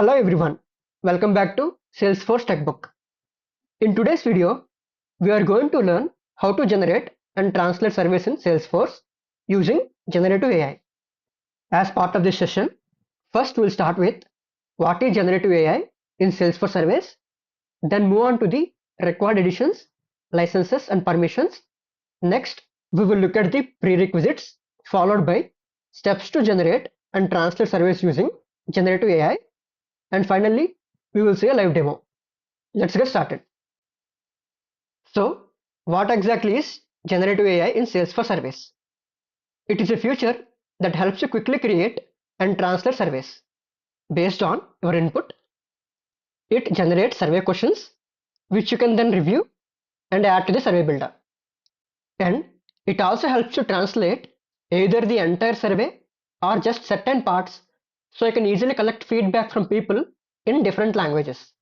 Hello everyone, welcome back to Salesforce Textbook. In today's video, we are going to learn how to generate and translate surveys in Salesforce using generative AI. As part of this session, first we'll start with what is generative AI in Salesforce Surveys, then move on to the required editions, licenses and permissions. Next, we will look at the prerequisites followed by steps to generate and translate surveys using generative AI. And finally, we will see a live demo. Let's get started. So, what exactly is generative AI in Salesforce Surveys? It is a feature that helps you quickly create and translate surveys. Based on your input, it generates survey questions which you can then review and add to the survey builder. And it also helps you translate either the entire survey or just certain parts, so you can easily collect feedback from people in different languages.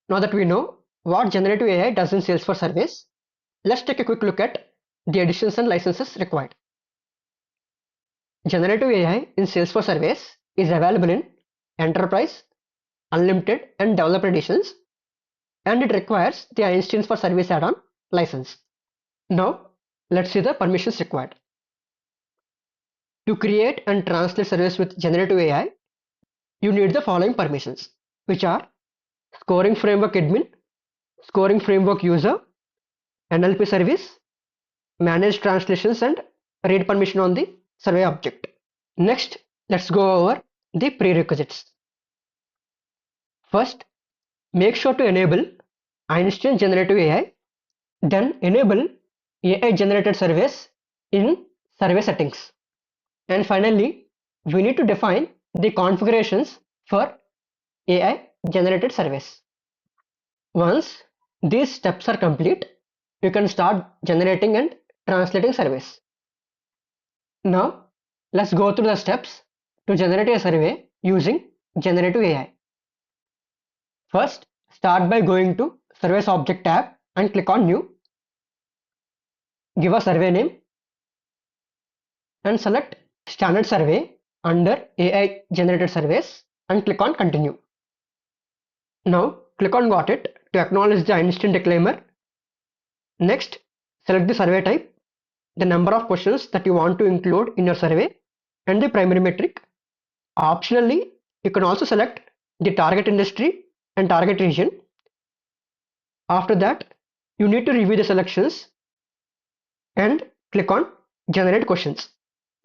Now that we know what generative AI does in Salesforce Surveys, let's take a quick look at the editions and licenses required. Generative AI in Salesforce Surveys is available in Enterprise, Unlimited and Developer editions, and it requires the Einstein for Service add-on license. Now, let's see the permissions required. To create and translate surveys with generative AI, you need the following permissions, which are Scoring Framework Admin, Scoring Framework User, NLP service, manage translations and read permission on the survey object. Next, let's go over the prerequisites. First, make sure to enable Einstein Generative AI, then enable AI generated surveys in survey settings. And finally, we need to define the configurations for AI generated surveys. Once these steps are complete, you can start generating and translating surveys. Now, let's go through the steps to generate a survey using generative AI. First, start by going to Surveys Object tab and click on New. Give a survey name and select Standard Survey under AI Generated Surveys and click on Continue. Now, click on Got It to acknowledge the Einstein disclaimer. Next, select the survey type, the number of questions that you want to include in your survey, and the primary metric. Optionally, you can also select the target industry and target region. After that, you need to review the selections and click on Generate Questions.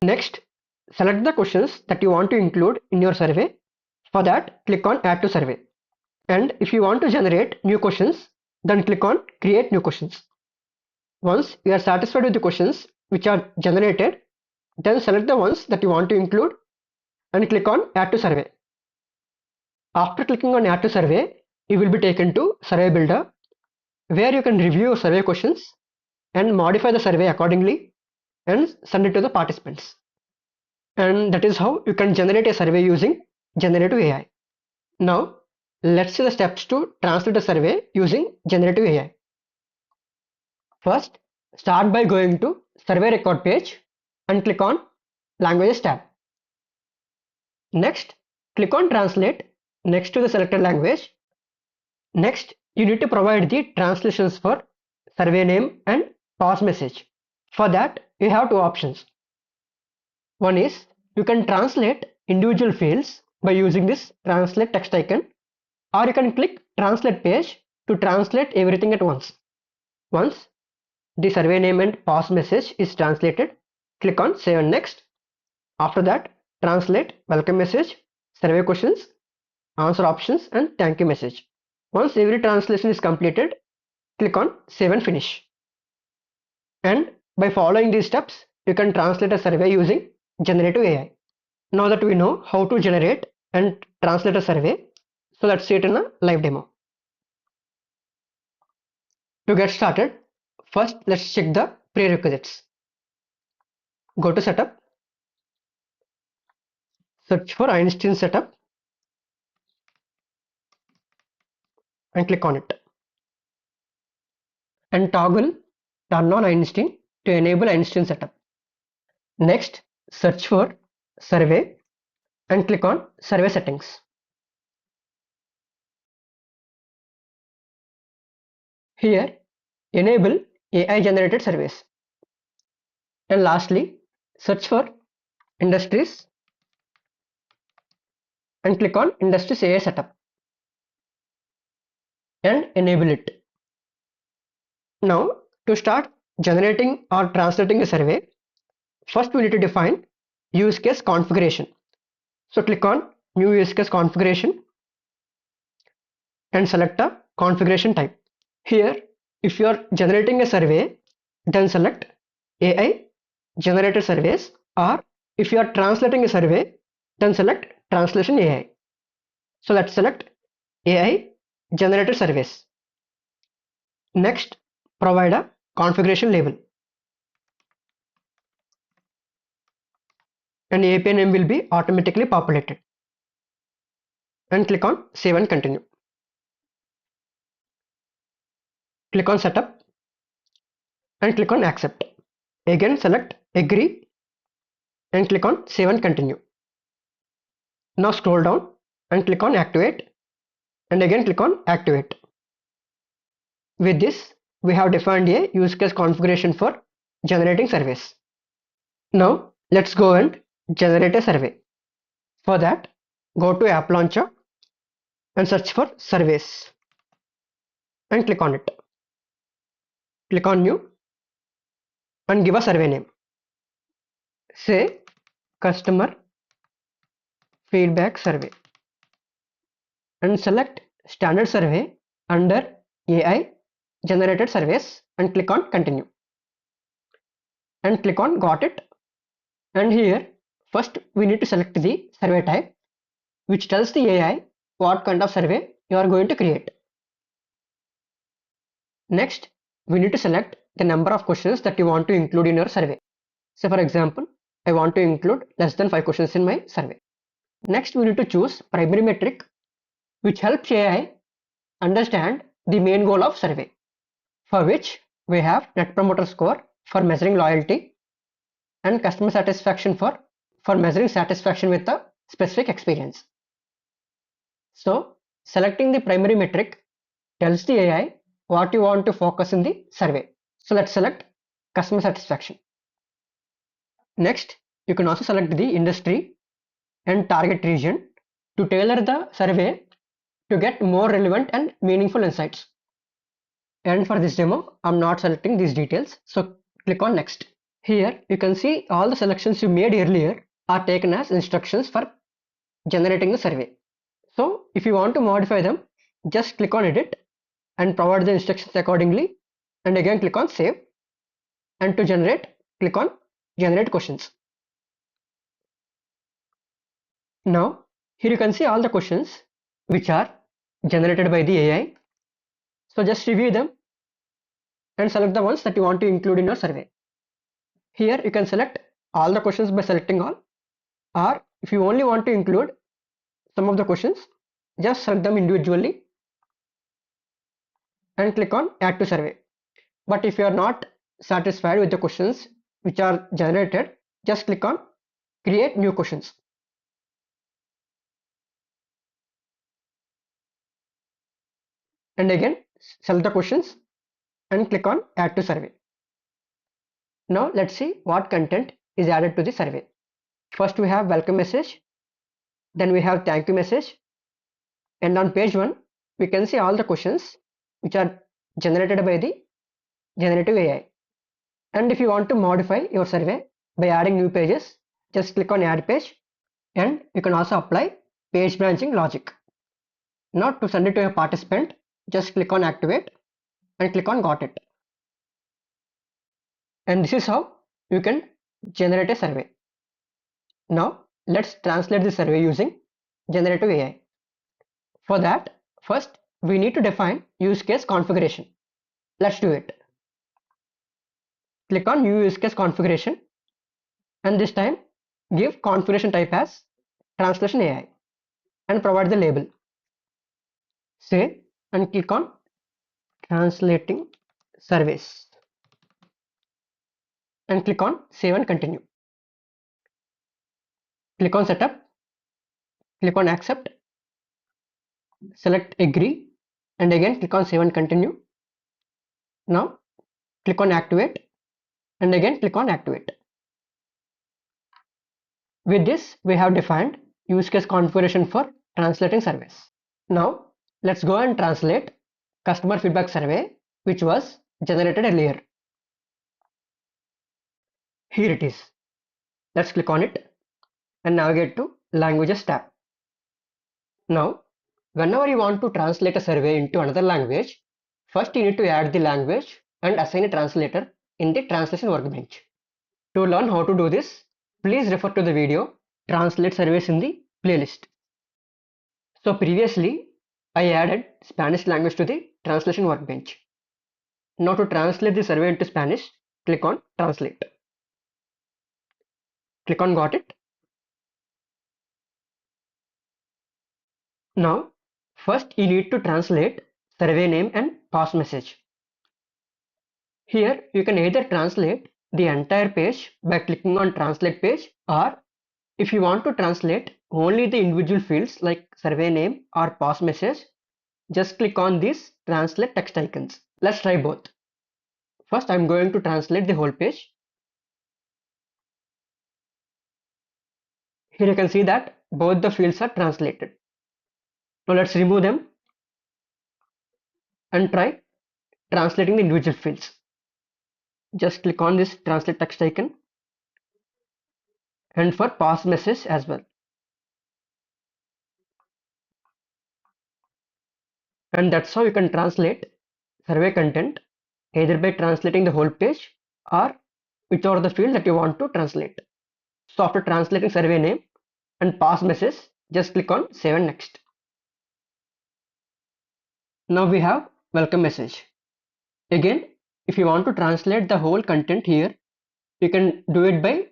Next, select the questions that you want to include in your survey. For that, click on Add to Survey. And if you want to generate new questions, then click on Create New Questions. Once you are satisfied with the questions which are generated, then select the ones that you want to include and click on Add to Survey. After clicking on Add to Survey, you will be taken to Survey Builder, where you can review your survey questions and modify the survey accordingly and send it to the participants. And that is how you can generate a survey using generative AI. Now, let's see the steps to translate a survey using generative AI. First, start by going to Survey Record page and click on Languages tab. Next, click on Translate next to the selected language. Next, you need to provide the translations for survey name and pause message. For that, you have two options. One is you can translate individual fields by using this translate text icon, or you can click Translate page to translate everything at once. Once the survey name and pause message is translated, click on Save and Next. After that, translate welcome message, survey questions, answer options and thank you message. Once every translation is completed, click on Save and Finish. And by following these steps, you can translate a survey using generative AI. Now that we know how to generate and translate a survey, so let's see it in a live demo. To get started, first let's check the prerequisites. Go to Setup, search for Einstein Setup and click on it. And toggle Turn on Einstein to enable Einstein Setup. Next, search for Survey and click on Survey Settings. Here, enable AI generated surveys. And lastly, search for industries and click on industries AI setup and enable it. Now, to start generating or translating a survey, first we need to define use case configuration. So click on new use case configuration and select a configuration type. Here, if you are generating a survey, then select AI generated surveys, or if you are translating a survey, then select translation AI. So let's select AI generated surveys. Next, provide a configuration label. An API name will be automatically populated. And click on save and continue. Click on setup and click on accept. Again select agree and click on save and continue. Now scroll down and click on activate and again click on activate. With this, we have defined a use case configuration for generating surveys. Now let's go and generate a survey. For that, go to App Launcher and search for surveys and click on it. Click on new and give a survey name. Say customer feedback survey and select standard survey under AI generated surveys and click on continue and click on got it. And here first we need to select the survey type, which tells the AI what kind of survey you are going to create. Next, we need to select the number of questions that you want to include in your survey. So for example, I want to include less than 5 questions in my survey. Next, we need to choose primary metric, which helps AI understand the main goal of survey, for which we have net promoter score for measuring loyalty and customer satisfaction for measuring satisfaction with a specific experience. So selecting the primary metric tells the AI what you want to focus in the survey. So let's select customer satisfaction. Next, you can also select the industry and target region to tailor the survey to get more relevant and meaningful insights. And for this demo, I'm not selecting these details, so click on next. Here you can see all the selections you made earlier are taken as instructions for generating the survey. So if you want to modify them, just click on edit and provide the instructions accordingly and again click on save, and to generate, click on generate questions. Now here you can see all the questions which are generated by the AI. So just review them and select the ones that you want to include in your survey. Here you can select all the questions by selecting all, or if you only want to include some of the questions, just select them individually and click on add to survey. But if you are not satisfied with the questions which are generated, just click on create new questions. And again select the questions and click on add to survey. Now let's see what content is added to the survey. First we have welcome message, then we have thank you message, and on page 1 we can see all the questions which are generated by the generative AI. And if you want to modify your survey by adding new pages, just click on add page, and you can also apply page branching logic. Now to send it to a participant, just click on activate and click on got it. And this is how you can generate a survey. Now let's translate the survey using generative AI. For that, first we need to define use case configuration. Let's do it. Click on new use case configuration and this time give configuration type as translation AI and provide the label. Save and click on translating surveys and click on save and continue. Click on setup, click on accept, select agree and again click on save and continue. Now click on activate and again click on activate. With this, we have defined use case configuration for translating surveys. Now let's go and translate customer feedback survey which was generated earlier. Here it is. Let's click on it and navigate to languages tab. Now whenever you want to translate a survey into another language, first you need to add the language and assign a translator in the translation workbench. To learn how to do this, please refer to the video Translate Surveys in the playlist. So previously, I added Spanish language to the translation workbench. Now to translate the survey into Spanish, click on Translate. Click on Got it. Now, first you need to translate survey name and pass message. Here, you can either translate the entire page by clicking on Translate page, or if you want to translate only the individual fields like survey name or pass message, just click on these translate text icons. Let's try both. First, I'm going to translate the whole page. Here you can see that both the fields are translated. Now let's remove them and try translating the individual fields. Just click on this translate text icon and for pass message as well. And that's how you can translate survey content either by translating the whole page or whichever the field that you want to translate. So after translating survey name and pass message, just click on save and next. Now we have welcome message. Again, if you want to translate the whole content here, you can do it by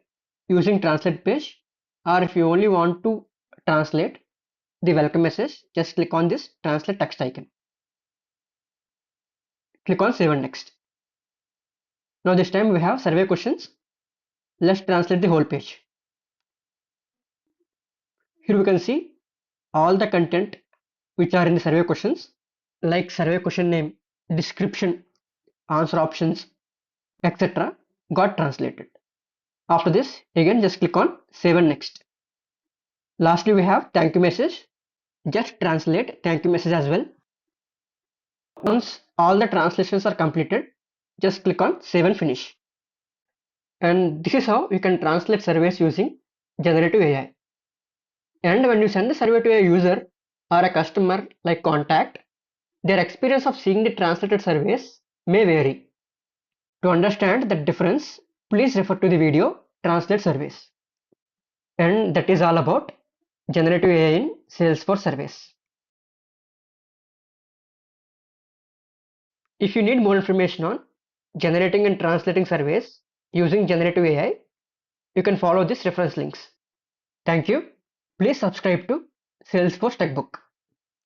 using translate page, or if you only want to translate the welcome message, just click on this translate text icon. Click on save and next. Now this time we have survey questions. Let's translate the whole page. Here we can see all the content which are in the survey questions, like survey question name, description, answer options, etc. got translated. After this, again just click on save and next. Lastly, we have thank you message. Just translate thank you message as well. Once all the translations are completed, just click on save and finish. And this is how you can translate surveys using generative AI. And when you send the survey to a user or a customer like contact, their experience of seeing the translated surveys may vary. To understand the difference, please refer to the video Translate Surveys. And that is all about generative AI in Salesforce Surveys. If you need more information on generating and translating surveys using generative AI, you can follow these reference links. Thank you. Please subscribe to Salesforce Textbook.